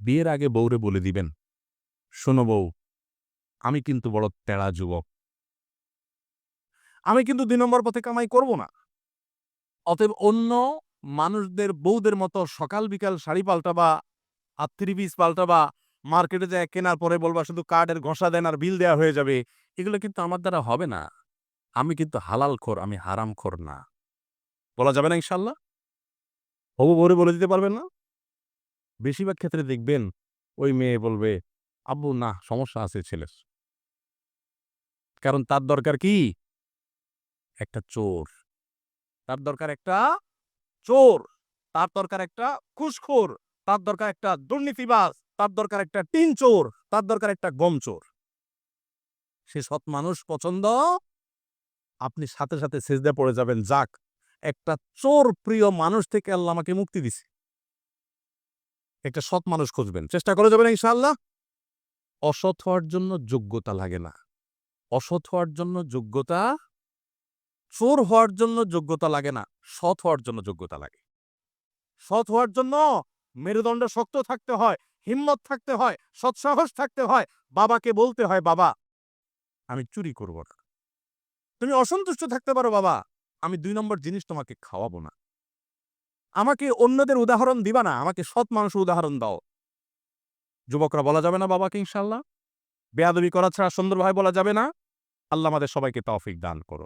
বিয়ের আগে বউরে বলে দিবেন, শোনো বউ, আমি কিন্তু বড় তেড়া যুবক। আমি কিন্তু ২ নম্বর পথে কামাই করব না। অতএব অন্য মানুষদের বউদের মতো সকাল বিকাল শাড়ি পাল্টাবা, ৩ পিস পাল্টাবা, মার্কেটে যায়া কেনার পরে বলবা শুধু কার্ডের ঘষা দেন আর বিল দেয়া হয়ে যাবে। এগুলো কিন্তু আমার দ্বারা হবে না। আমি কিন্তু হালালখোর, আমি হারামখোর না। বলা যাবে না ইনশাআল্লাহ? হবু বউরে বলে দিতে পারবেন না? বেশিরভাগ ক্ষেত্রে দেখবেন ওই মেয়ে বলবে, "আব্বু না, সমস্যা আছে ছেলের।" কারণ তার দরকার কি? একটা চোর। তার দরকার একটা চোর। তার দরকার একটা ঘুষখোর। তার দরকার একটা দুর্নীতিবাজ। তার দরকার একটা টিন চোর। তার দরকার একটা গম চোর। সে সৎ মানুষ পছন্দ, আপনি সাথে, সাথে সেজদায় পড়ে যাবেন, যাক একটা চোর প্রিয় মানুষ থেকে আল্লাহ আমাকে মুক্তি দিছে। একটা সৎ মানুষ খুঁজবেন। চেষ্টা করে যাবেন ইনশাআল্লাহ? অসৎ হওয়ার জন্য যোগ্যতা লাগে না। অসৎ হওয়ার জন্য যোগ্যতা, চোর হওয়ার জন্য যোগ্যতা লাগে না। সৎ হওয়ার জন্য যোগ্যতা লাগে। সৎ হওয়ার জন্য মেরুদণ্ড শক্ত থাকতে হয়, হিম্মত থাকতে হয়, সৎসাহস থাকতে হয়। বাবাকে বলতে হয়, "বাবা, আমি চুরি করব না।" তুমি অসন্তুষ্ট থাকতে পারো, "বাবা, আমি ২ নম্বর জিনিস তোমাকে খাওয়াবো না।" আমাকে অন্যদের উদাহরণ দিবা না, আমাকে সৎ মানুষের উদাহরণ দাও। যুবকরা বলা যাবে না বাবাকে ইনশাআল্লাহ? বেয়াদবি করা ছাড়া সুন্দরভাবে বলা যাবে না? আল্লাহ আমাদের সবাইকে তৌফিক দান করো।